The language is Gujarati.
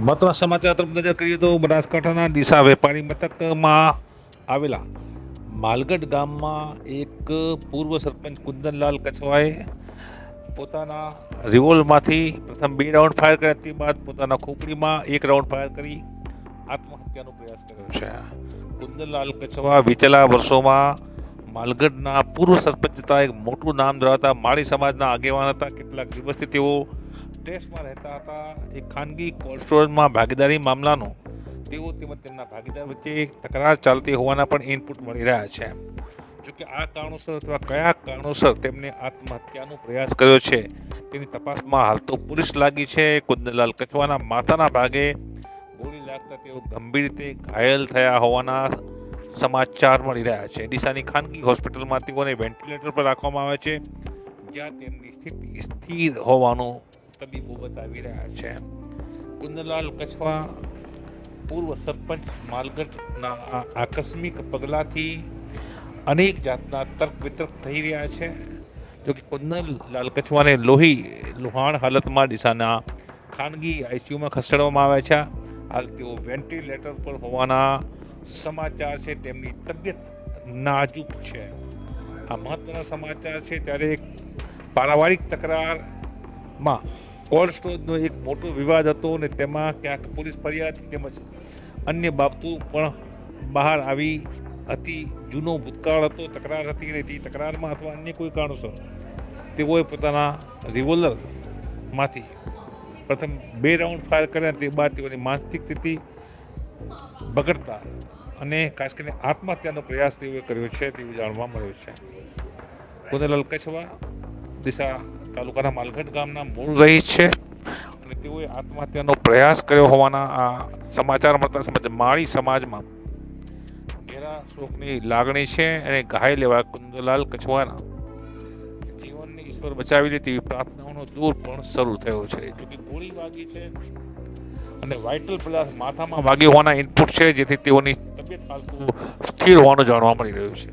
મહત્વના સમાચાર તરફ નજર કરીએ તો બનાસકાંઠાના ડીસા વેપારી મથકમાં આવેલા માલગઢ ગામમાં એક પૂર્વ સરપંચ કુંદનલાલ કછવાએ પોતાના રિવોલ્વરમાંથી પ્રથમ 2 રાઉન્ડ ફાયર કર્યા, તે બાદ પોતાના ખોપડીમાં 1 રાઉન્ડ ફાયર કરી આત્મહત્યાનો પ્રયાસ કર્યો છે. કુંદનલાલ કછવા વિતેલા વર્ષોમાં માલગઢના પૂર્વ સરપંચ હતા. એક મોટું નામ ધરાવતા માળી સમાજના આગેવાન હતા. કેટલાક દિવસથી તેઓ સ્ટ્રેસમાં રહેતા હતા. એક ખાનગી કોલ્ડ સ્ટોરેજમાં ભાગીદારી મામલાનો તેઓ તેમજ તેમના ભાગીદાર વચ્ચે તકરાર ચાલતી હોવાના પણ ઇનપુટ મળી રહ્યા છે. જોકે આ કારણોસર અથવા કયા કારણોસર તેમને આત્મહત્યાનો પ્રયાસ કર્યો છે તેની તપાસમાં હાલ તો પોલીસ લાગી છે. કુંદનલાલ કછવાના માથાના ભાગે ગોળી લાગતા તેઓ ગંભીર રીતે ઘાયલ થયા હોવાના સમાચાર મળી રહ્યા છે. ડીસાની ખાનગી હોસ્પિટલમાં તેઓને વેન્ટિલેટર પર રાખવામાં આવે છે, જ્યાં તેમની સ્થિતિ સ્થિર હોવાનું તબીબો બતાવી રહ્યા છે. કુંદનલાલ કછવા પૂર્વ સરપંચ માલગઢના આ આકસ્મિક પગલાંથી અનેક જાતના તર્ક વિતર્ક થઈ રહ્યા છે. જોકે કુંદનલાલ કછવાને લોહાણ હાલતમાં ડીસાના ખાનગી આઈસીયુમાં ખસેડવામાં આવ્યા છે. હાલ તેઓ વેન્ટિલેટર પર હોવાના સમાચાર છે. તેમની તબિયત નાજુક છે. આ મહત્વના સમાચાર છે. ત્યારે પારિવારિક તકરારમાં કોલ્ડ સ્ટોરેજનો એક મોટો વિવાદ હતો અને તેમાં ક્યાંક પોલીસ ફરિયાદ તેમજ અન્ય બાબતો પણ બહાર આવી હતી. જૂનો ભૂતકાળ હતો, તકરાર હતી અને તે તકરારમાં અથવા અન્ય કોઈ કારણોસર તેઓએ પોતાના રિવોલ્વરમાંથી પ્રથમ 2 રાઉન્ડ ફાયર કર્યા, તે બાદ તેઓની માનસિક સ્થિતિ બગડતા અને ખાસ કરીને આત્મહત્યાનો પ્રયાસ તેઓએ કર્યો છે તેવું જાણવા મળ્યું છે. કુંદનલાલ કછવા ડીસા તાલુકાના માલગઢ ગામના મૂળ રહીશ છે અને તેઓએ આત્મહત્યાનો પ્રયાસ કર્યો હોવાના આ સમાચાર મળતા સમજ માળી સમાજમાં ઘેરા શોકની લાગણી છે અને ઘાયલ એવા કુંદનલાલ કછવાના જીવનને ઈશ્વર બચાવી લે તેવી પ્રાર્થનાઓનો દૂર પણ શરૂ થયો છે. જોકે ગોળી વાગી છે અને વાઇટલ પદાર્થ માથામાં વાગ્યો હોવાના ઇનપુટ છે, જેથી તેઓની તબિયત હાલ સ્થિર હોવાનું જાણવા મળી રહ્યું છે.